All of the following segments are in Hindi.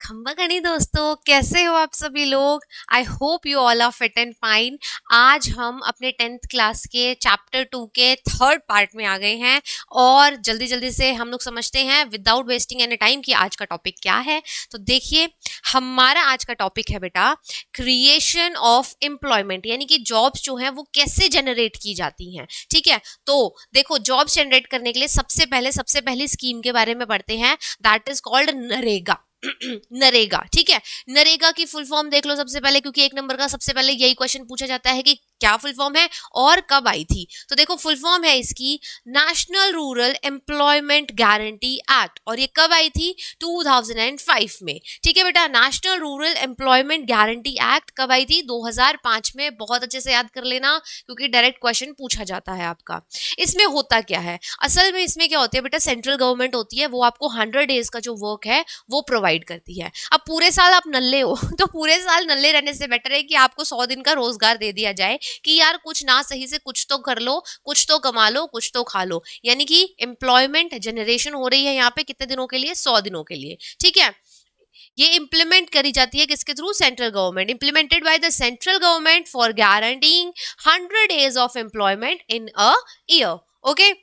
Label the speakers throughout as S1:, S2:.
S1: खम्बा गणी दोस्तों, कैसे हो आप सभी लोग। I hope you all are fit and fine. आज हम अपने 10th क्लास के चैप्टर 2 के थर्ड पार्ट में आ गए हैं और जल्दी जल्दी से हम लोग समझते हैं विदाउट वेस्टिंग एनी टाइम कि आज का टॉपिक क्या है। तो देखिए, हमारा आज का टॉपिक है बेटा क्रिएशन ऑफ एम्प्लॉयमेंट, यानी कि जॉब्स जो हैं वो कैसे जनरेट की जाती हैं। ठीक है, तो देखो जॉब्स जनरेट करने के लिए सबसे पहली स्कीम के बारे में पढ़ते हैं, that is called NREGA. NREGA, ठीक है। नरेगा की फुल फॉर्म देख लो सबसे पहले, क्योंकि एक नंबर का सबसे पहले यही क्वेश्चन पूछा जाता है कि क्या फुल फॉर्म है और कब आई थी। तो देखो फुल फॉर्म है इसकी national rural employment guarantee act, और ये कब आई थी 2005 में। ठीक है बेटा, national rural employment guarantee act कब आई थी 2005 में। बहुत अच्छे से याद कर लेना क्योंकि डायरेक्ट क्वेश्चन पूछा जाता है आपका। इसमें होता क्या है, असल में इसमें क्या होती है बेटा, सेंट्रल गवर्नमेंट होती है, वो आपको 100 डेज का जो वर्क है वो प्रोवाइड करती है। अब पूरे साल आप नल्ले हो तो पूरे साल नल्ले रहने से बेटर है कि आपको 100 दिन का रोजगार दे दिया जाए कि यार कुछ ना सही से कुछ तो कर लो, कुछ तो कमा लो, कुछ तो खा लो। यानी कि एम्प्लॉयमेंट जनरेशन हो रही है यहाँ पे कितने दिनों के लिए, 100 दिनों के लिए। ठीक है, ये इंप्लीमेंट करी जाती है किसके through, central government. Implemented by the central government for guaranteeing 100 days of employment in a year. Okay,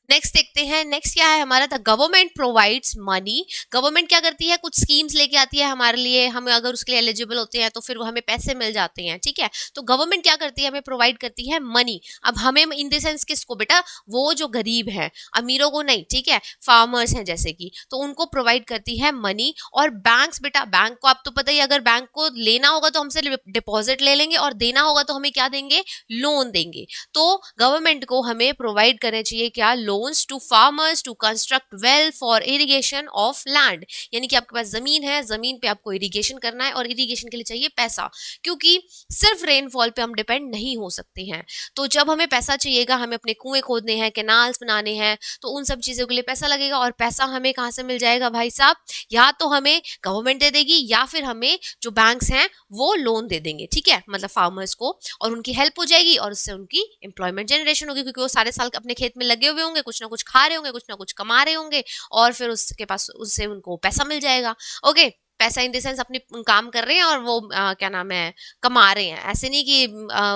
S1: next देखते हैं। नेक्स्ट क्या है हमारा, the government provides money. Government क्या करती है, कुछ स्कीम्स लेके आती है हमारे लिए, हम अगर उसके लिए एलिजिबल होते हैं तो फिर हमें पैसे मिल जाते हैं। ठीक है, तो गवर्नमेंट क्या करती है, हमें प्रोवाइड करती है मनी। अब हमें इन द सेंस किसको बेटा, वो जो गरीब हैं, अमीरों को नहीं, ठीक है, फार्मर्स हैं जैसे कि, तो उनको प्रोवाइड करती है मनी। और बैंक्स बेटा, बैंक को आप तो पता ही, अगर बैंक को लेना होगा तो हमसे डिपॉजिट ले लेंगे और देना होगा तो हमें क्या देंगे, लोन देंगे। तो गवर्नमेंट को हमें प्रोवाइड करने चाहिए क्या, loans to farmers to construct well for irrigation of land. यानी कि आपके पास जमीन है, जमीन पे आपको इरिगेशन करना है और इरिगेशन के लिए चाहिए पैसा, क्योंकि सिर्फ रेनफॉल पे हम डिपेंड नहीं हो सकते हैं। तो जब हमें पैसा चाहिएगा, हमें अपने कुएं खोदने हैं, कैनाल्स बनाने हैं, तो उन सब चीजों के लिए पैसा लगेगा। और पैसा हमें कहाँ से मिल जाएगा भाई साहब, या तो हमें गवर्नमेंट दे देगी या फिर हमें जो बैंक्स हैं वो लोन दे देंगे। ठीक है, मतलब फार्मर्स को, और उनकी हेल्प हो जाएगी और उससे उनकी एम्प्लॉयमेंट जनरेशन होगी, क्योंकि वो सारे साल अपने खेत में लगे हुए होंगे, कुछ ना कुछ खा रहे होंगे, कुछ ना कुछ कमा रहे होंगे, और फिर उसके पास उससे उनको पैसा मिल जाएगा। ओके, पैसा इन द सेंस अपनी काम कर रहे हैं और वो क्या नाम है, कमा रहे हैं। ऐसे नहीं कि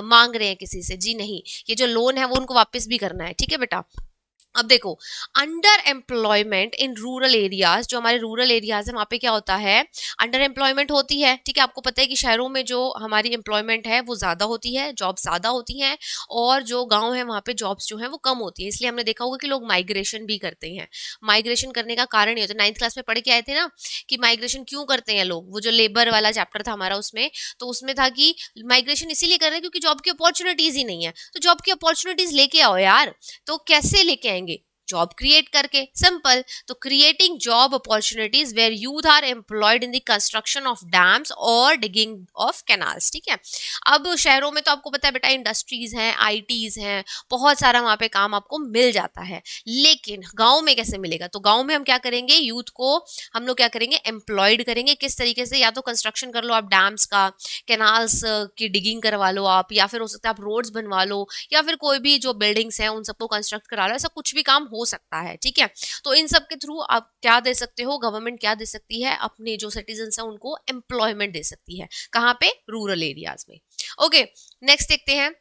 S1: मांग रहे हैं किसी से, जी नहीं, ये जो लोन है वो उनको वापस भी करना है। ठीक है बेटा, अब देखो, under employment in rural areas, जो हमारे रूरल एरियाज है वहां पे क्या होता है, अंडर एम्प्लॉयमेंट होती है। ठीक है, आपको पता है कि शहरों में जो हमारी एम्प्लॉयमेंट है वो ज्यादा होती है, जॉब ज्यादा होती हैं, और जो गांव है वहां पे जॉब्स जो है वो कम होती है। इसलिए हमने देखा होगा कि लोग माइग्रेशन भी करते हैं। माइग्रेशन करने का कारण ये होता है, 9th क्लास में पढ़ के आए थे ना कि माइग्रेशन क्यों करते हैं लोग, वो जो लेबर वाला चैप्टर था हमारा उसमें, तो उसमें था कि माइग्रेशन इसीलिए कर रहे हैं क्योंकि जॉब की अपॉर्चुनिटीज ही नहीं है। तो जॉब की अपॉर्चुनिटीज लेके आओ यार। तो कैसे लेके आएंगे, जॉब क्रिएट करके, सिंपल। तो creating job opportunities where youth are employed in the construction of dams और डिगिंग ऑफ कैनाल्स। ठीक है, अब शहरों में तो आपको पता है बेटा इंडस्ट्रीज हैं, आईटीज हैं, बहुत सारा वहां पे काम आपको मिल जाता है। लेकिन गांव में कैसे मिलेगा, तो गांव में हम क्या करेंगे, यूथ को हम लोग क्या करेंगे, एम्प्लॉयड करेंगे। किस तरीके से, या तो कंस्ट्रक्शन कर लो आप डैम्स का, कैनाल्स की डिगिंग करवा लो आप, या फिर हो सकता है आप रोड्स बनवा लो, या फिर कोई भी जो बिल्डिंग्स हैं उन सबको कंस्ट्रक्ट करा लो। ऐसा कुछ भी काम हो सकता है। ठीक है, तो इन सब के थ्रू आप क्या दे सकते हो, गवर्नमेंट क्या दे सकती है, अपने जो सिटीजन है उनको एम्प्लॉयमेंट दे सकती है। कहाँ पे, रूरल एरियाज में। ओके, नेक्स्ट देखते हैं।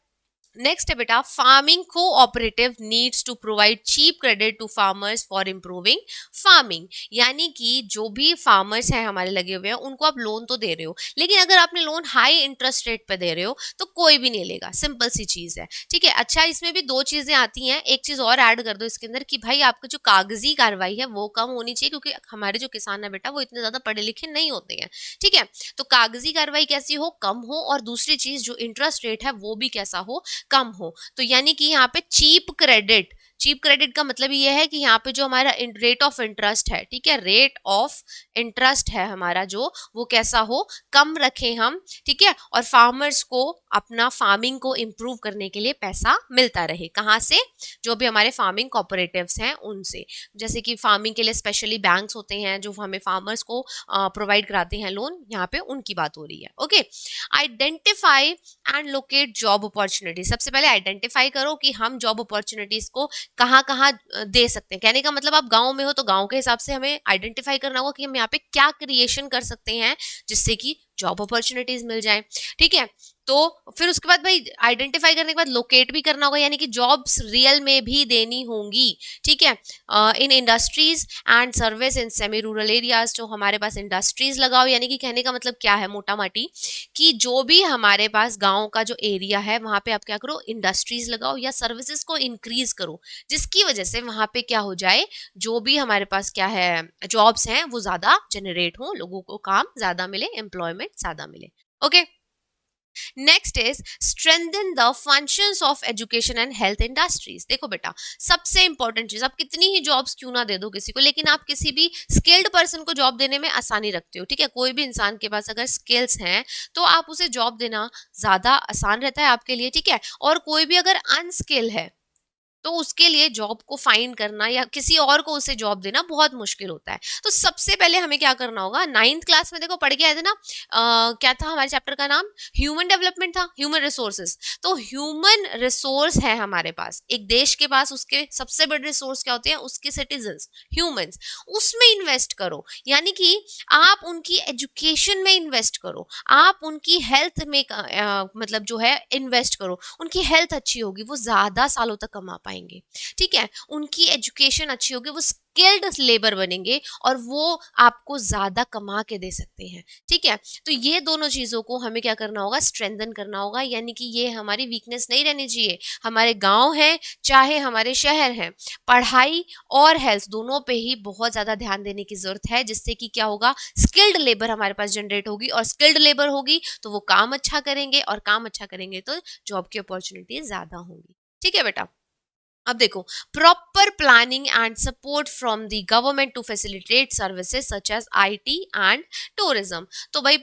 S1: नेक्स्ट है बेटा, farming cooperative needs to provide cheap credit to farmers for improving farming. यानी कि जो भी फार्मर्स हैं हमारे लगे हुए हैं उनको आप लोन तो दे रहे हो, लेकिन अगर आपने लोन हाई इंटरेस्ट रेट पे दे रहे हो तो कोई भी नहीं लेगा, सिंपल सी चीज है। ठीक है, अच्छा इसमें भी दो चीजें आती हैं, एक चीज और ऐड कर दो इसके अंदर कि भाई आपका जो कागजी कार्रवाई है वो कम होनी चाहिए, क्योंकि हमारे जो किसान है बेटा वो इतने ज्यादा पढ़े लिखे नहीं होते हैं। ठीक है, तो कागजी कार्रवाई कैसी हो, कम हो, और दूसरी चीज जो इंटरेस्ट रेट है वो भी कैसा हो, कम हो। तो यानी कि यहाँ पे चीप क्रेडिट, चीप क्रेडिट का मतलब ये है कि यहाँ पे जो हमारा रेट ऑफ इंटरेस्ट है, ठीक है, रेट ऑफ इंटरेस्ट है हमारा जो, वो कैसा हो, कम रखें हम। ठीक है, और फार्मर्स को अपना फार्मिंग को इम्प्रूव करने के लिए पैसा मिलता रहे। कहाँ से, जो भी हमारे फार्मिंग कोऑपरेटिव्स हैं उनसे, जैसे कि फार्मिंग के लिए स्पेशली बैंक्स होते हैं जो हमें फार्मर्स को प्रोवाइड कराते हैं लोन, यहाँ पे उनकी बात हो रही है। Okay, identify and locate job opportunity. सबसे पहले आइडेंटिफाई करो कि हम जॉब अपॉर्चुनिटीज को कहाँ-कहाँ दे सकते हैं। कहने का मतलब आप गाँव में हो तो गाँव के हिसाब से हमें आइडेंटिफ़ाई करना होगा कि हम यहाँ पे क्या क्रिएशन कर सकते हैं जिससे कि जॉब अपॉर्च्युनिटीज़ मिल जाएँ, ठीक है? तो फिर उसके बाद भाई आइडेंटिफ़ाई करने के बाद लोकेट भी करना होगा यानी कि जॉब्स रियल में भी देनी होंगी, ठीक है? In industries and service in semi rural areas जो हमारे पास इंडस्ट्रीज़ लगाओ यानी कि कहने का मतलब क्या है मोटा-माटी कि जो भी हमारे पास गाँव का जो एरिया है वहाँ पे आप क्या करो इंडस्ट्रीज़ लगाओ या सर्विसेज़ को इंक्रीज़ करो, जिसकी वजह से वहाँ पे क्या हो जाए, जो भी हमारे पास क्या है जॉब्स हैं वो ज़्यादा जनरेट हों, लोगों को काम ज़्यादा मिले, एम्प्लॉयमेंट ज़्यादा मिले। Okay? Next is strengthen the functions of education and health industries. देखो बेटा, सबसे इंपॉर्टेंट चीज, आप कितनी ही जॉब्स क्यों ना दे दो किसी को, लेकिन आप किसी भी स्किल्ड पर्सन को जॉब देने में आसानी रखते हो, ठीक है? कोई भी इंसान के पास अगर स्किल्स हैं तो आप उसे जॉब देना ज्यादा आसान रहता है आपके लिए, ठीक है? और कोई भी अगर अनस्किल है तो उसके लिए जॉब को फाइंड करना या किसी और को उसे जॉब देना बहुत मुश्किल होता है। तो सबसे पहले हमें क्या करना होगा, 9th क्लास में देखो पढ़ के आए थे ना, क्या था हमारे चैप्टर का नाम? ह्यूमन डेवलपमेंट था, ह्यूमन रिसोर्सेज। तो ह्यूमन रिसोर्स है हमारे पास, एक देश के पास उसके सबसे बड़े रिसोर्स क्या होते हैं? उसके सिटीजन्स, ह्यूमंस। उसमें इन्वेस्ट करो, यानी कि आप उनकी एजुकेशन में इन्वेस्ट करो, आप उनकी हेल्थ में मतलब जो है इन्वेस्ट करो। उनकी हेल्थ अच्छी होगी, वो ज्यादा सालों तक कमा पाएंगे, ठीक है? उनकी एजुकेशन अच्छी होगी, वो स्किल्ड लेबर बनेंगे और वो आपको ज्यादा कमा के दे सकते हैं, ठीक है? तो ये दोनों चीजों को हमें क्या करना होगा? स्ट्रेंथन करना होगा, यानी कि ये हमारी वीकनेस नहीं रहनी चाहिए। हमारे गांव है चाहे हमारे शहर हैं, पढ़ाई और हेल्थ दोनों पे ही बहुत ज्यादा ध्यान देने की जरूरत है, जिससे कि क्या होगा? स्किल्ड लेबर हमारे पास जनरेट होगी और स्किल्ड लेबर होगी तो वो काम अच्छा करेंगे और काम अच्छा करेंगे तो जॉब की अपॉर्चुनिटी ज्यादा होंगी, ठीक है बेटा? अब देखो, proper planning and support from the government to facilitate services such as IT and tourism. तो भाई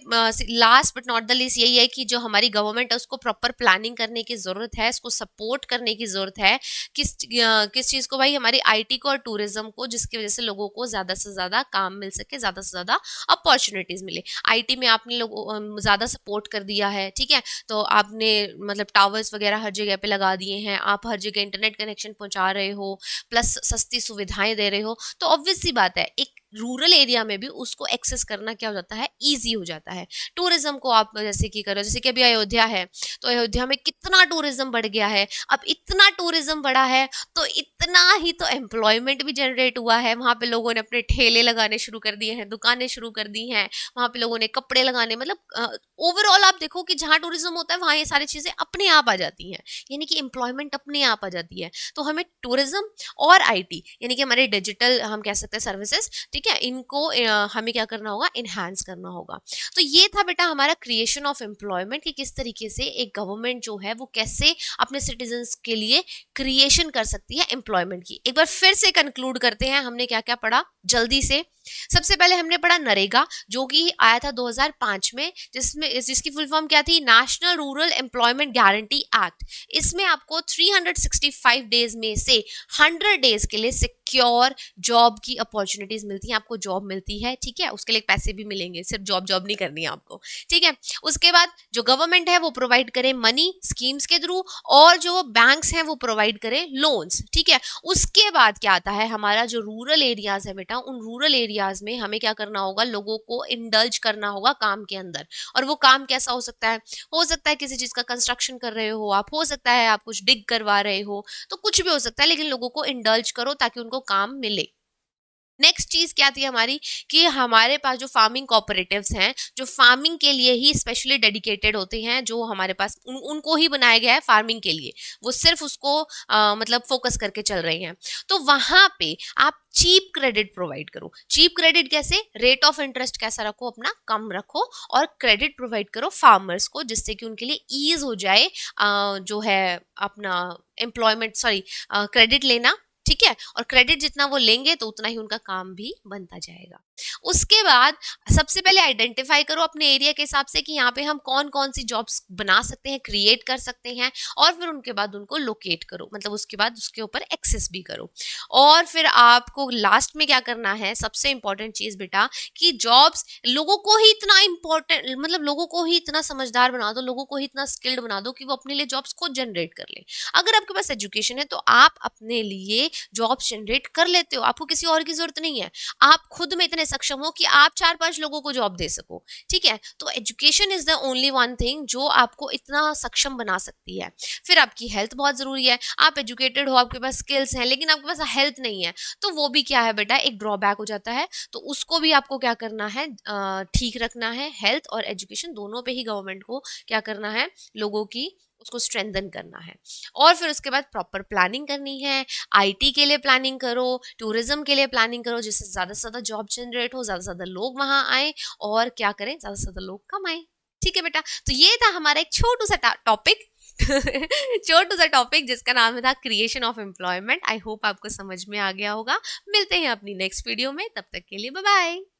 S1: last but not the least यही है कि जो हमारी गवर्नमेंट है उसको प्रॉपर प्लानिंग करने की जरूरत है, इसको सपोर्ट करने की जरूरत है। किस चीज को भाई? हमारी आईटी को और टूरिज्म को, जिसकी वजह से लोगों को ज्यादा से ज्यादा काम मिल सके, ज्यादा से ज्यादा अपॉर्चुनिटीज मिले। आईटी में आपने लोगों ज्यादा सपोर्ट कर दिया है, ठीक है? तो आपने मतलब टावर्स वगैरह हर जगह पे लगा दिए हैं, आप हर जगह इंटरनेट कनेक्शन पहुंचा रहे हो, प्लस सस्ती सुविधाएं दे रहे हो, तो ऑब्वियस सी बात है एक रूरल एरिया में भी उसको एक्सेस करना क्या हो जाता है? इजी हो जाता है। टूरिज्म को आप जैसे कि करो, जैसे कि अभी अयोध्या है तो अयोध्या में कितना टूरिज्म बढ़ गया है। अब इतना टूरिज्म बढ़ा है तो इतना ही तो एम्प्लॉयमेंट भी जनरेट हुआ है। वहां पे लोगों ने अपने ठेले लगाने शुरू कर दिए हैं, दुकानें शुरू कर दी हैं, वहां पे लोगों ने कपड़े लगाने, मतलब ओवरऑल आप देखो कि जहाँ टूरिज्म होता है वहां ये सारी चीजें अपने आप आ जाती हैं, यानी कि एम्प्लॉयमेंट अपने आप आ जाती है। तो हमें टूरिज्म और आईटी यानी कि हमारे डिजिटल हम कह सकते हैं सर्विसेज, ठीक है, इनको हमें क्या करना होगा? इनहांस करना होगा। तो ये था बेटा हमारा क्रिएशन ऑफ एम्प्लॉयमेंट कि किस तरीके से एक गवर्नमेंट जो है वो कैसे अपने सिटीजन्स के लिए क्रिएशन कर सकती है एम्प्लॉयमेंट की। एक बार फिर से कंक्लूड करते हैं, हमने क्या क्या पढ़ा जल्दी से। सबसे पहले हमने पढ़ा नरेगा, जो कि आया था 2005 में, जिसकी फुल फॉर्म क्या थी? National rural employment guarantee act. इसमें आपको 365 डेज में से 100 डेज के लिए सिक्योर जॉब की अपॉर्चुनिटीज मिलती हैं, आपको जॉब मिलती है, ठीक है? उसके लिए पैसे भी मिलेंगे, सिर्फ जॉब जॉब नहीं करनी है आपको, ठीक है? उसके बाद जो गवर्नमेंट है वो प्रोवाइड करे मनी स्कीम्स के थ्रू, और जो बैंक्स हैं वो प्रोवाइड करें लोन्स, ठीक है? उसके बाद क्या आता है? हमारा जो रूरल एरियाज है बेटा, उन रूरल एरियाज में हमें क्या करना होगा? लोगों को इंडल्ज करना होगा काम के अंदर। और वो काम कैसा हो सकता है? हो सकता है किसी चीज का कंस्ट्रक्शन कर रहे हो आप, हो सकता है आप कुछ डिग करवा रहे हो, तो कुछ भी हो सकता है, लेकिन लोगों को इंडल्ज करो ताकि उनको काम मिले। नेक्स्ट चीज क्या थी हमारी कि हमारे पास जो फार्मिंग कोऑपरेटिव्स हैं, जो फार्मिंग के लिए ही स्पेशली डेडिकेटेड होते हैं, जो हमारे पास उनको ही बनाया गया है फार्मिंग के लिए, वो सिर्फ उसको मतलब फोकस करके चल रहे हैं। तो वहां पे आप चीप क्रेडिट प्रोवाइड करो। चीप क्रेडिट कैसे? रेट ऑफ इंटरेस्ट कैसा रखो? अपना कम रखो और क्रेडिट प्रोवाइड करो फार्मर्स को, जिससे कि उनके लिए ईज हो जाए जो है अपना एम्प्लॉयमेंट, सॉरी, क्रेडिट लेना, ठीक है? और क्रेडिट जितना वो लेंगे तो उतना ही उनका काम भी बनता जाएगा। उसके बाद सबसे पहले आइडेंटिफाई करो अपने एरिया के हिसाब से कि यहाँ पे हम कौन कौन सी जॉब्स बना सकते हैं, क्रिएट कर सकते हैं, और फिर उनके बाद उनको लोकेट करो, मतलब उसके बाद उसके ऊपर एक्सेस भी करो। और फिर आपको लास्ट में क्या करना है, सबसे इंपॉर्टेंट चीज बेटा, कि जॉब्स लोगों को ही इतना इंपॉर्टेंट, मतलब लोगों को ही इतना समझदार बना दो, लोगों को ही इतना स्किल्ड बना दो कि वो अपने लिए जॉब्स खुद जनरेट कर ले। अगर आपके पास एजुकेशन है तो आप अपने लिए जॉब्स जनरेट कर लेते हो, आपको किसी और की जरूरत नहीं है। आप खुद में इतने सक्षम हो कि आप 4-5 लोगों को जॉब दे सको, ठीक है? तो education is the only one thing जो आपको इतना सक्षम बना सकती है। फिर आपकी हेल्थ बहुत ज़रूरी है। आप एजुकेटेड हो, आपके पास स्किल्स हैं, लेकिन आपके पास हेल्थ नहीं है, तो वो भी क्या है बेटा, एक ड्रॉबैक हो जाता है। तो उसको भी आपको क्या करना है, ठीक रखना है। हेल्थ और एजुकेशन दोनों पे ही गवर्नमेंट को क्या करना है, लोगों की उसको स्ट्रेंथन करना है। और फिर उसके बाद प्रॉपर प्लानिंग करनी है। आईटी के लिए प्लानिंग करो, टूरिज्म के लिए प्लानिंग करो, जिससे ज़्यादा से ज़्यादा जॉब जनरेट हो, ज़्यादा से ज़्यादा लोग वहाँ आएँ और क्या करें, ज़्यादा से ज़्यादा लोग कमाएँ। ठीक है बेटा? तो ये था हमारा एक छोटू-सा टॉपिक छोटू-सा टॉपिक जिसका नाम था creation of employment. I hope आपको समझ में आ गया होगा। मिलते हैं अपनी नेक्स्ट वीडियो में, तब तक के लिए बाय बाय।